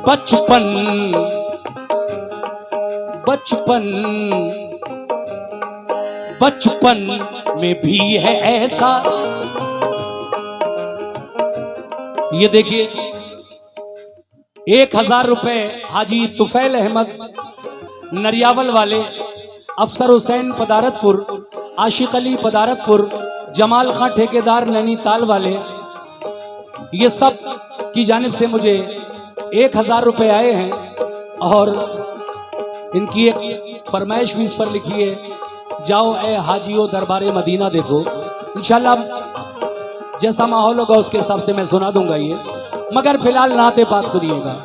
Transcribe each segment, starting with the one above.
बचपन बचपन बचपन में भी है ऐसा। ये देखिए 1000 रुपए हाजी तुफैल अहमद नरियावल वाले, अफसर हुसैन पदारतपुर, आशिक अली पदारतपुर, जमाल खां ठेकेदार नैनीताल वाले, ये सब की जानिब से मुझे 1000 रुपए आए हैं। और इनकी एक फरमाइश भी इस पर लिखी है, जाओ ए हाजियो दरबारे मदीना देखो। इंशाल्लाह जैसा माहौल होगा उसके हिसाब से मैं सुना दूंगा ये, मगर फिलहाल नाते पाक सुनिएगा।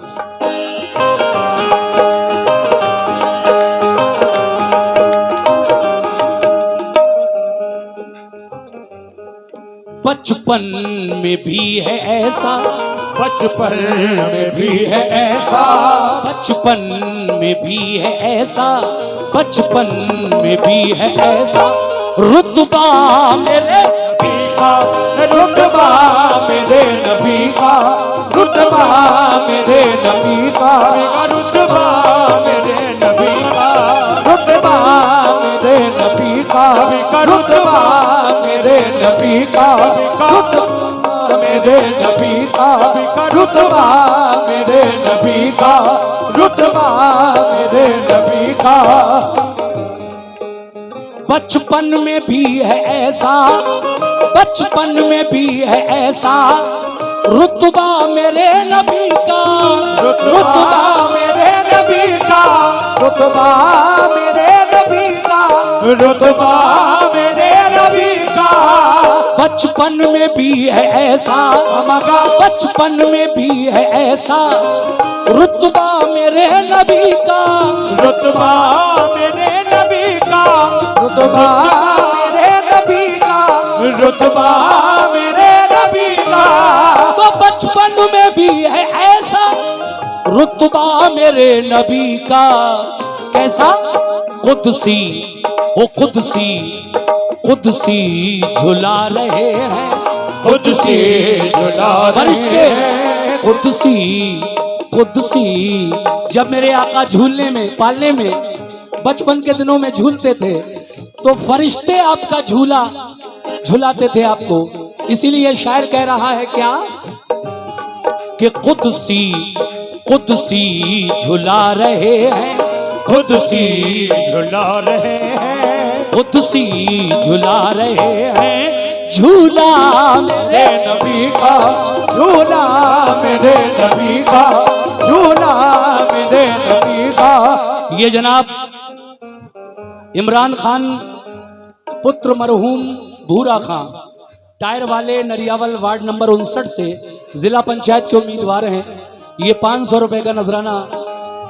बचपन में भी है ऐसा, बचपन में भी है ऐसा, बचपन में भी है ऐसा, बचपन में भी है ऐसा। रुतबा मेरे नबी का, रुतबा मेरे नबी का, रुतबा मेरे नबी का, रुतबा मेरे नबी का, रुतबा मेरे नबी का, रुतबा मेरे नबी का, रुतबा मेरे नबी का, रुतबा मेरे नबी का, रुतबा मेरे नबी का। बचपन में भी है ऐसा, बचपन में भी है ऐसा, रुतबा मेरे नबी का, रुतबा मेरे नबी का, रुतबा मेरे नबी का, रुतबा मेरे नबी का। बचपन में भी है ऐसा, बचपन में भी है ऐसा, रुतबा मेरे नबी का, रुतबा मेरे नबी का, रुतबा मेरे नबी का, रुतबा मेरे नबी का। तो बचपन में भी है ऐसा, रुतबा मेरे नबी का। कैसा? कुदसी हो कुदसी, कुदसी झुला रहे हैं, कुदसी झुला फरिश्ते कुदसी कुदसी। जब मेरे आका झूलने में पालने में बचपन के दिनों में झूलते थे तो फरिश्ते आपका झूला झुलाते थे आपको। इसीलिए शायर कह रहा है क्या कि कुदसी कुदसी झुला रहे हैं, कुदसी झुला रहे हैं, कुदसी झुला रहे हैं, झूला मेरे नबी का, झूला मेरे नबी का, झूला मेरे नबी का। ये जनाब इमरान खान पुत्र मरहूम भूरा खां, टायर वाले नरियावल वार्ड नंबर 59 से जिला पंचायत के उम्मीदवार हैं। ये 500 रुपए का नजराना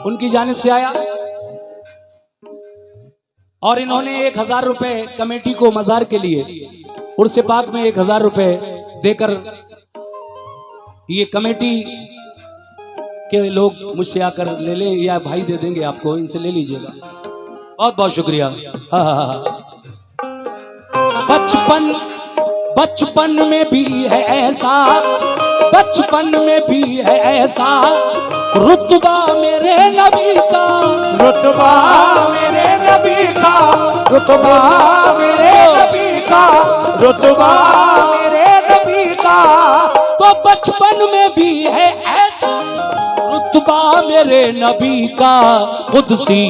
उनकी जानिब से आया और इन्होंने 1000 रुपए कमेटी को मजार के लिए उर्स पाक में 1000 रुपए देकर ये कमेटी के लोग मुझसे आकर ले लें या भाई दे देंगे आपको, इनसे ले लीजिएगा। बहुत बहुत शुक्रिया। बचपन बचपन में भी है ऐसा, बचपन में भी है ऐसा, रुतबा मेरे नबी का, रुतबा मेरे नबी का, रुतबा मेरे नबी का, रुतबा मेरे नबी का। तो बचपन में भी है ऐसा, रुतबा मेरे नबी का। कुदसी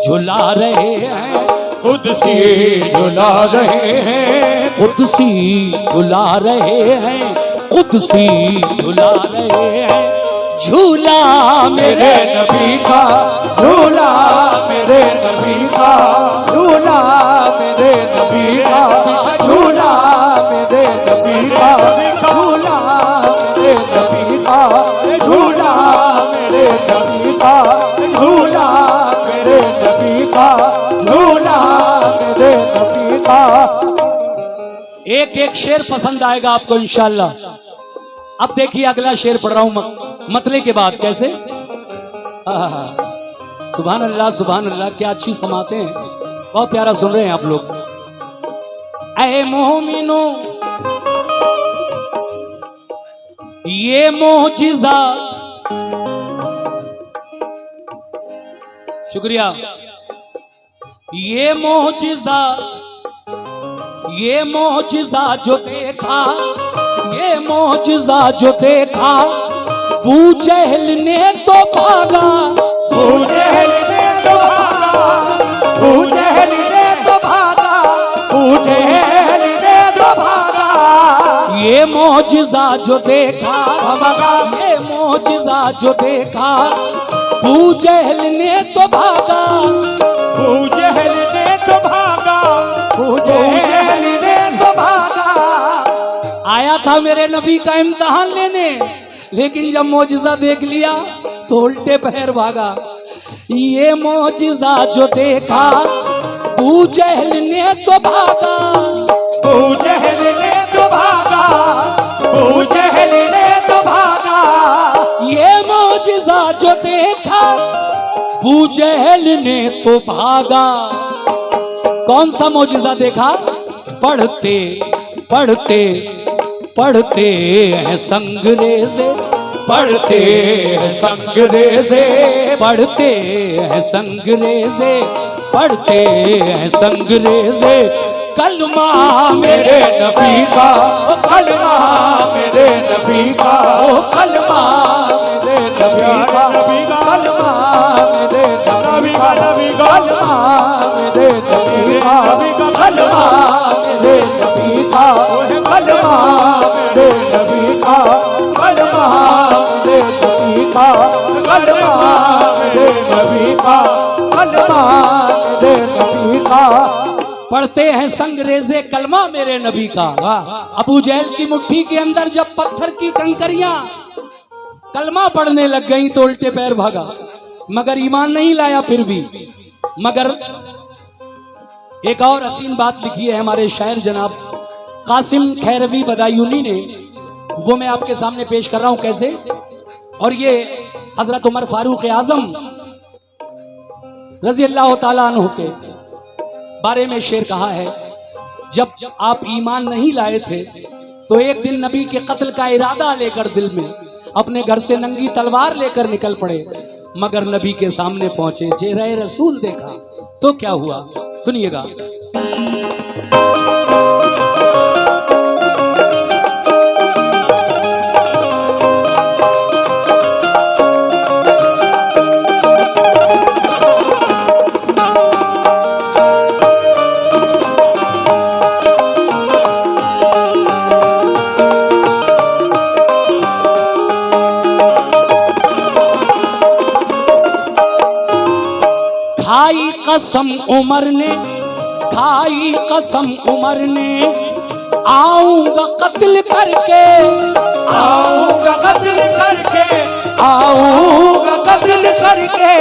झुला रहे हैं, कुदसी झुला रहे हैं, कुदसी झुला रहे हैं, कुदसी झुला रहे हैं, झूला मेरे नबी का, झूला मेरे नबी का, झूला मेरे नबी का, झूला मेरे नबी का, झूला मेरे नबी का, झूला मेरे नबी का, झूला मेरे नबी का, झूला मेरे नबी का। एक एक शेर पसंद आएगा आपको इंशाल्लाह। अब देखिए अगला शेर पढ़ रहा हूं मतले के बाद। कैसे? सुभान अल्लाह सुभान अल्लाह, क्या अच्छी समाते हैं, बहुत प्यारा सुन रहे हैं आप लोग। ऐ मोमिनो ये मोजिजा शुक्रिया। ये मोजिजा जो देखा, ये मोजिजा जो देखा, अबू जहल ने तो भागा, अबू जहल ने तो भागा, अबू जहल ने तो भागा, अबू जहल ने तो भागा। ये मोजिजा जो देखा, भागा, ये मोजिजा जो देखा, अबू जहल ने तो भागा, अबू जहल ने तो भागा, अबू जहल ने तो भागा। आया था मेरे नबी का इम्तिहान लेने, लेकिन जब मोजिजा देख लिया तो उल्टे पैर भागा। ये मोजिजा जो देखा, अबू जहल ने तो भागा, अबू जहल ने तो भागा, अबू जहल ने तो भागा। ये मोजिजा जो देखा, अबू जहल ने तो भागा। कौन सा मोजिजा देखा? पढ़ते पढ़ते पढ़ते हैं संगरेज़े, पढ़ते हैं संगरेज़े, पढ़ते हैं संगरेज़े, पढ़ते हैं संगरेज़े। कलमा मेरे नबी का, ओ कलमा मेरे नबी का, ओ कलमा मेरे नबी का, कलमा मेरे नबी का, कलमा मेरे नबी का, कलमा मेरे नबी का, कलमा मेरे नबी का, कलमा मेरे नबी का, कलमा मेरे नबी का, कलमा मेरे नबी का। पढ़ते हैं संगरेज़े कलमा मेरे नबी का। अबू जहल की मुट्ठी के अंदर जब पत्थर की कंकरियां कलमा पढ़ने लग गई तो उल्टे पैर भागा, मगर ईमान नहीं लाया फिर भी। मगर एक और हसीन बात लिखी है हमारे शायर जनाब कासिम खैरवी बदायूनी ने, वो मैं आपके सामने पेश कर रहा हूं कैसे। और ये हजरत उमर फारूक आजम रजी अल्लाह ताला अन्हु के बारे में शेर कहा है। जब आप ईमान नहीं लाए थे तो एक दिन नबी के कत्ल का इरादा लेकर दिल में अपने घर से नंगी तलवार लेकर निकल पड़े, मगर नबी के सामने पहुंचे, चेहरा रसूल देखा तो क्या हुआ, सुनिएगा। खाई कसम उमर ने, खाई कसम उमर ने, आऊंगा कत्ल करके, आऊंगा कत्ल करके, आऊंगा कत्ल करके।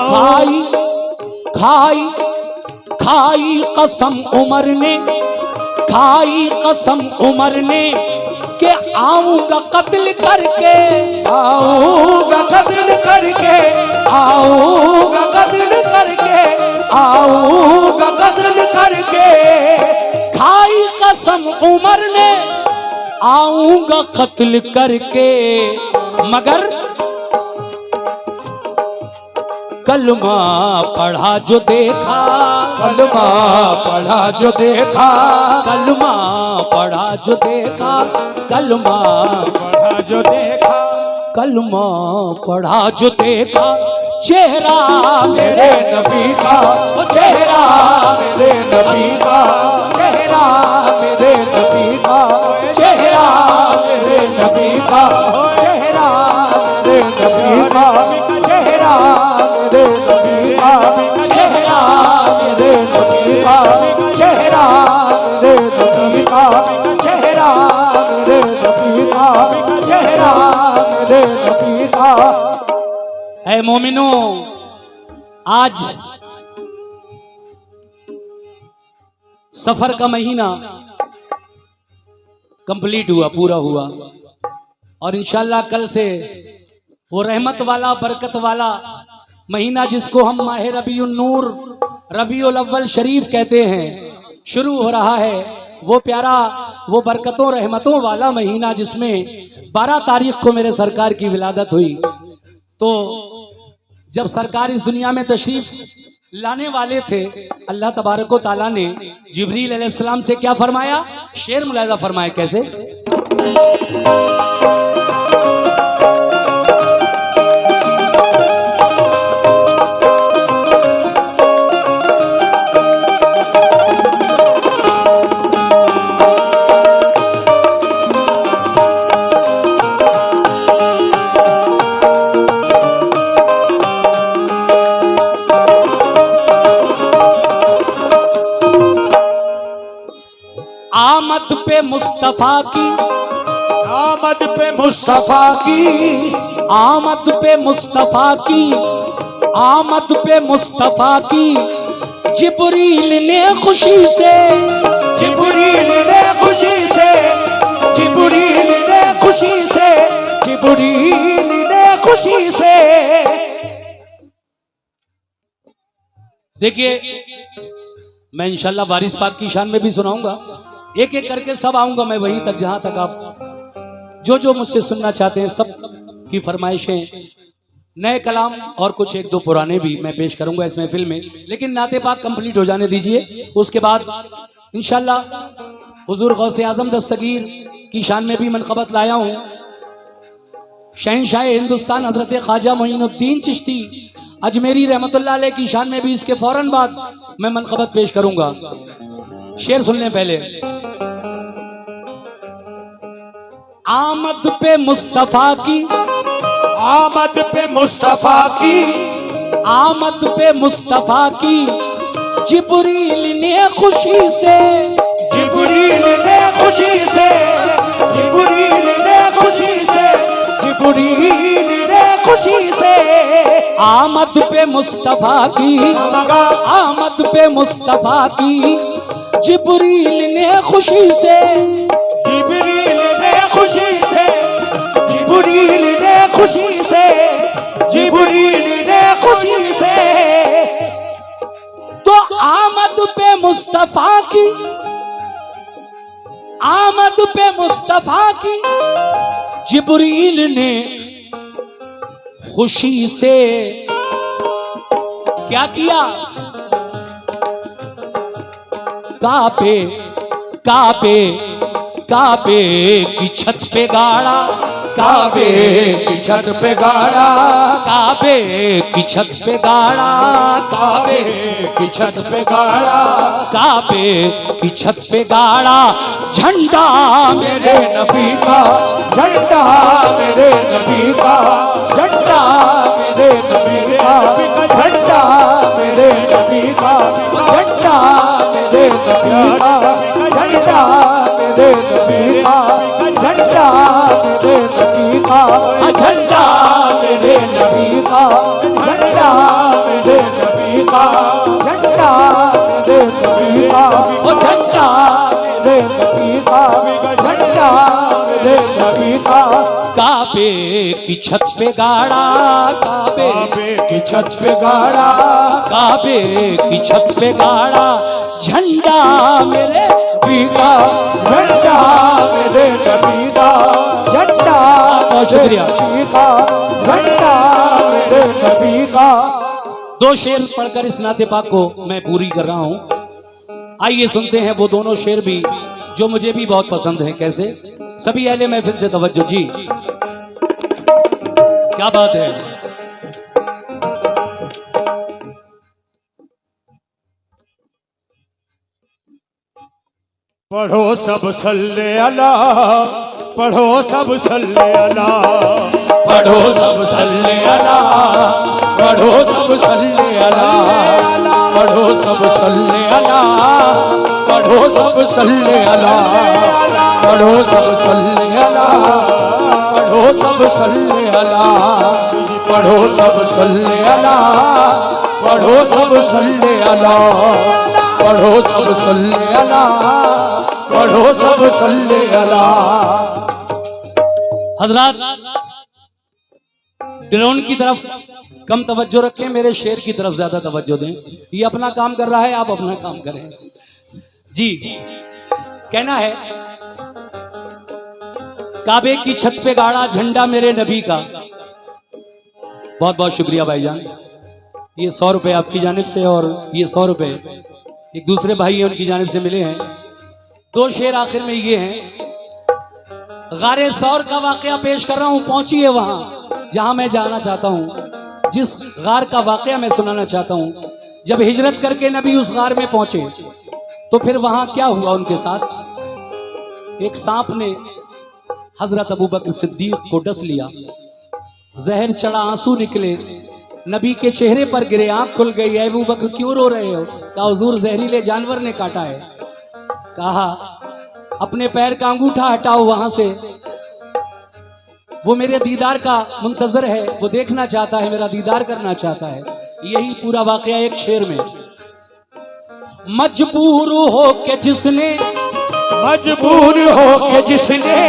खाई खाई खाई कसम उमर ने, खाई कसम उमर ने कि आऊंगा कत्ल करके, आऊंगा कत्ल करके, आऊंगा कत्ल करके, आऊंगा कत्ल करके। खाई कसम उमर ने आऊंगा कत्ल करके, मगर कलमा पढ़ा जो देखा, कलमा पढ़ा जो देखा, कलमा पढ़ा जो देखा, कलमा पढ़ा जो देखा, कलमा पढ़ा जो देखा। चेहरा मेरे नबी का, ओ चेहरा मेरे नबी का, चेहरा मेरे नबी का, चेहरा मेरे नबी का, चेहरा मेरे नबी का, चेहरा मेरे नबी का, चेहरा मेरे नबी का, चेहरा मेरे नबी का, चेहरा मेरे नबी का, चेहरा मेरे नबी का। है मोमिनो, आज सफर का महीना कंप्लीट हुआ, पूरा हुआ, और इंशाल्लाह कल से वो रहमत वाला बरकत वाला महीना जिसको हम माह रबीउन नूर रबीउल अव्वल शरीफ कहते हैं शुरू हो रहा है। वो प्यारा, वो बरकतों रहमतों वाला महीना जिसमें 12 तारीख को मेरे सरकार की विलादत हुई। तो जब सरकार इस दुनिया में तशरीफ लाने वाले थे, अल्लाह तबारक व ताला ने जिब्रील अलैहिस्सलाम से क्या फरमाया? शेर मुलाहिजा फरमाए कैसे? आमद पे मुस्तफा की, आमद पे मुस्तफा की, आमद पे मुस्तफा की, आमद पे मुस्तफा की, जिब्रील ने खुशी से, जिब्रील ने खुशी से, जिब्रील ने खुशी से, जिब्रील ने खुशी से। देखिए मैं इंशाल्लाह वारिस पाक की शान में भी सुनाऊंगा, एक एक करके सब आऊंगा मैं वहीं तक जहां तक आप जो जो मुझसे सुनना चाहते हैं सब की फरमाइशें, नए कलाम और कुछ एक दो पुराने भी मैं पेश करूंगा इस महफिल में। लेकिन नाते पाक कंप्लीट हो जाने दीजिए, उसके बाद इंशाल्लाह हुजूर गौसे आजम दस्तगीर की शान में भी मनक़बत लाया हूं। शहंशाह हिंदुस्तान हजरत ख्वाजा मोइनुद्दीन चिश्ती अजमेरी रहमतुल्लाह अलैह की शान में भी इसके फौरन बाद मैं मनक़बत पेश करूंगा। शेर सुनने पहले। आमद पे मुस्तफा की, आमद पे मुस्तफा की, आमद पे मुस्तफा की, जिब्रील ने खुशी से, जिब्रील ने खुशी से, जिब्रील ने खुशी से, जिब्रील ने खुशी से। आमद पे मुस्तफा की, आमद पे मुस्तफा की, जिब्रील ने खुशी से, जिब्रील ने खुशी से, जिब्रील ने खुशी से, जिब्रील ने खुशी से। तो आमद पे मुस्तफा की, आमद पे मुस्तफा की, जिब्रील ने खुशी से क्या किया? काबे काबे काबे की छत पे गाड़ा, काबे की छत पे गाड़ा, काबे की छत पे गाड़ा, काबे की छत पे गाड़ा, काबे की छत पे गाड़ा, झंडा मेरे नबी का झंडा, मेरे नबी का झंडा, मेरे नबी का झंडा, मेरे नबी का झंडा, मेरे नबी का झंडा, मेरे नबी का झंडा, मेरे नबी का झंडा, मेरे नबी का झंडा, मेरे नबी का झंडा, मेरे नबी का झंडा, मेरे नबी का झंडा, मेरे नबी का। काबे की छत पे गाड़ा, काबे की छत पे गाड़ा, काबे की छत पे गाड़ा, झंडा मेरे नबी का झंडा, मेरे नबी का झंडा, बहुत शुक्रिया। नबी का झंडा, मेरे नबी का। दो शेर पढ़कर इस नाते पाक को मैं पूरी कर रहा हूं। आइए सुनते हैं वो दोनों शेर भी जो मुझे भी बहुत पसंद है। कैसे? सभी अहले महफिल से तवज्जो जी, क्या बात है। पढ़ो सब सल्ले अला, पढ़ो सब सल्ले अला, पढ़ो सब सल्ले अला, पढ़ो सब सल्ले अला, पढ़ो सब सल्ले अला, पढ़ो सब सल्ले अला, पढ़ो सब सल्ले अला, पढ़ो सब सल्ले अला, पढ़ो सब सल्ले अला, पढ़ो सब सल्ले अला, पढ़ो सब सल्ले अला, पढ़ो सब सल्ले अला। हजरात ड्रोन की तरफ कम तवज्जो रखें, मेरे शेर की तरफ ज्यादा तवज्जो दें। ये अपना काम कर रहा है, आप अपना काम करें जी। कहना है काबे की छत पे गाड़ा झंडा मेरे नबी का। बहुत बहुत शुक्रिया भाईजान। ये 100 रुपये आपकी जानिब से और ये 100 रुपये एक दूसरे भाई हैं उनकी जानिब से मिले हैं। 2 शेर आखिर में ये हैं। गारे सौर का वाकया पेश कर रहा हूँ, पहुंचिए वहां जहां मैं जाना चाहता हूं। जिस गार का वाकया मैं सुनाना चाहता हूं, जब हिजरत करके नबी उस गार में पहुंचे तो फिर वहां क्या हुआ उनके साथ। एक सांप ने हजरत अबू बकर सिद्दीक को डस लिया, जहर चढ़ा, आंसू निकले, नबी के चेहरे पर गिरे, आंख खुल गई। अबू बकर क्यों रो रहे हो? कहा हुजूर जहरीले जानवर ने काटा है। कहा अपने पैर का अंगूठा हटाओ वहां से, वो मेरे दीदार का मुंतजर है, वो देखना चाहता है, मेरा दीदार करना चाहता है। यही पूरा वाकया एक शेर में। मजबूर हो के जिसने, मजबूर हो के जिसने,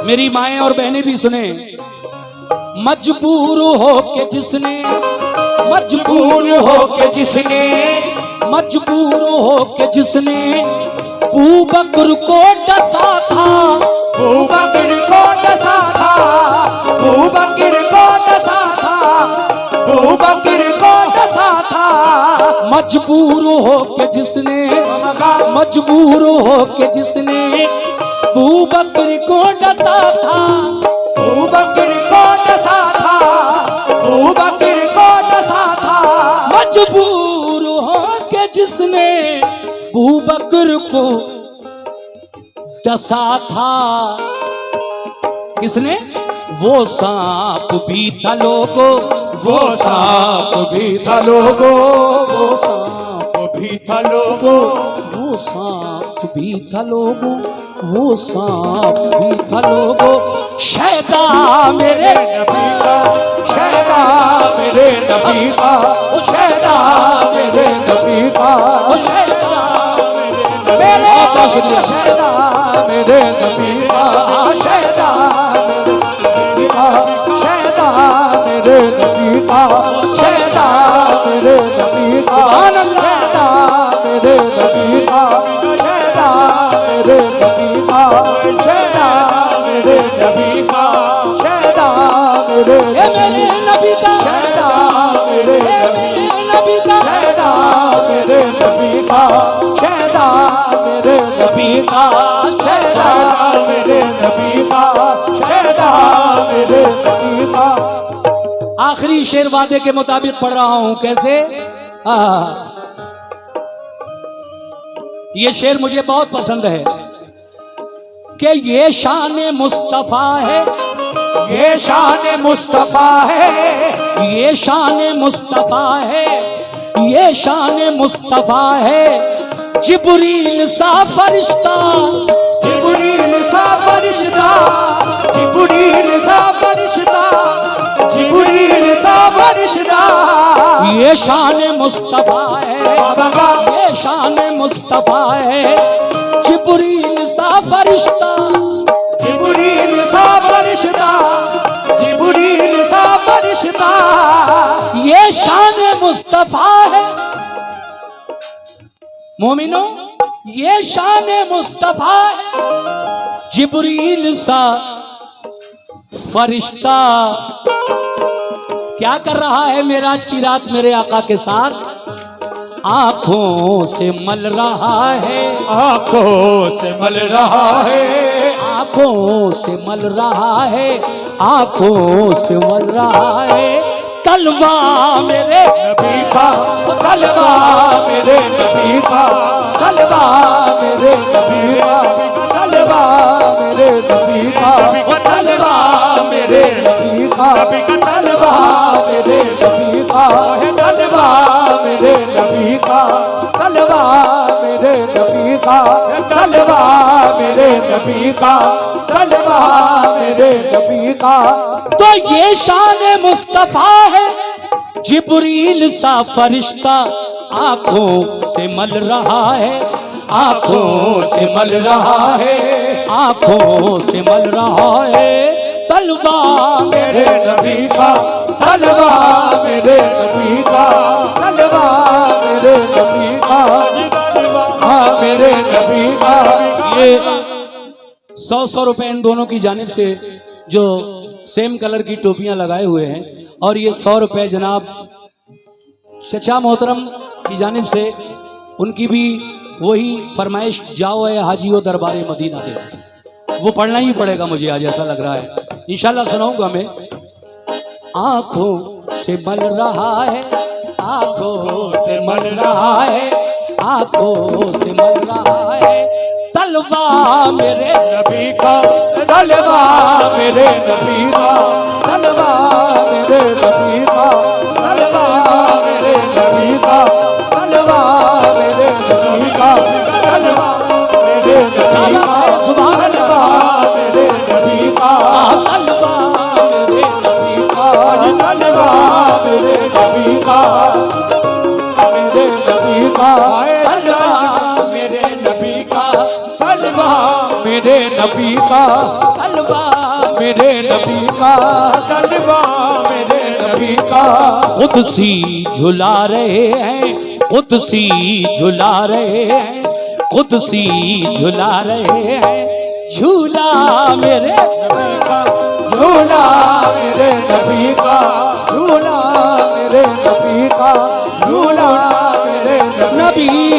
मेरी माएं और बहनें भी सुने, मजबूर हो के जिसने, मजबूर हो के जिसने, मजबूर हो के जिसने अबू बकर को डसा था, अबू बकर को डसा था, अबू बकर को डसा था, अबू बकर को डसा था। मजबूर हो के जिसने, मजबूर हो के जिसने अबू बकर को डसा था, अबू बकर को डसा था, अबू बकर को डसा था। मजबूर हो के जिसने अबू बकर को डसा था। किसने? वो सांप भी था लोगो, वो सांप भी था लोगो, वो सांप भी था लोगो, वो सांप भी था लोगो, वो सांप भी था लोगो। शैदा मेरे नबी का, शैदा मेरे नबी का, ओ शैदा मेरे नबी का, ओ शैदा मेरे बहुत शुक्रिया। शैदा मेरे नबी का, शैदा मेरे नबी का, शैदा मेरे नबी का, शैदा मेरे नबी का, सुभान अल्लाह। शैदा मेरे नबी का, शैदा मेरे नबी का, शैदा मेरे नबी का, शैदा मेरे ये मेरे नबी का, शैदा मेरे ये मेरे नबी का, शैदा मेरे नबी का, शैदा मेरे नबी का, शैदा मेरे नबी का, शैदा मेरे नबी का। आखिरी शेर वादे के मुताबिक पढ़ रहा हूं। कैसे? ये शेर मुझे बहुत पसंद है कि ये शान मुस्तफा है, ये शान मुस्तफा है, ये शान मुस्तफा है, ये शान मुस्तफा है। जिब्रील सा फरिश्ता, जिब्रील सा फरिश्ता, जिब्रील सा फरिश्ता, जिब्रील सा फरिश्ता। ये शान मुस्तफा है, ये शान मुस्तफा है। जिब्रील सा फरिश्ता, जिब्रील सा फरिश्ता, जिब्रील सा फरिश्ता। ये शान मुस्तफा है। मोमिनो ये शान मुस्तफा है। जिब्रील सा फरिश्ता क्या कर रहा है मेराज की रात मेरे आका के साथ? आंखों से मल रहा है, आंखों से मल रहा है, आंखों से मल रहा है, आंखों से मल रहा है। तलवा मेरे नबी का, तलवा मेरे नबी का, तलवा मेरे नबी का, तलवा मेरे नबी का, तलवा मेरे नबी का, तलवा मेरे नबी का, तलवा मेरे नबी का, तलवा मेरे नबी का, तलवा मेरे नबी का, तलवा मेरे नबी का। तो ये शान मुस्तफा है। जिब्रील सा फरिश्ता आंखों से मल रहा है, आंखों से मल रहा है, आंखों से मल रहा है। तलवा मेरे नबी का, तलवा मेरे नबी का, तलवा मेरे नबी का, हाँ मेरे नबी का। ये 100 रुपए इन दोनों की जानिब से जो सेम कलर की टोपियां लगाए हुए हैं, और ये 100 रुपए जनाब चचा मोहतरम की जानिब से उनकी भी वही फरमाइश, जाओ ए हाजियो दरबारे मदीना दे, वो पढ़ना ही पड़ेगा मुझे आज, ऐसा लग रहा है। इंशाल्लाह सुनाऊंगा मैं। आंखों से मल रहा है, आंखों से मल रहा है, आंखों से मल रहा है तलवा मेरे नबी का, तलवा मेरे नबी का, तलवा मेरे नबी का, तलवा मेरे नबी का, तलवा मेरे नबी का, तलवा मेरे नबी का, सुभान तलवा मेरे नबी का, तलवा मेरे नबी का, तलवा मेरे नबी का, मेरे नबी का, तलवा मेरे नबी का, तलवा मेरे नबी का, तलवा मेरे नबी का, तलवा मेरे नबी का, कुदसी झुला रहे हैं, कुदसी झुला रहे हैं, कुदसी झुला रहे हैं झूला मेरे नबी का, झूला मेरे नबी का, झूला मेरे नबी का, झूला मेरे नबी नबी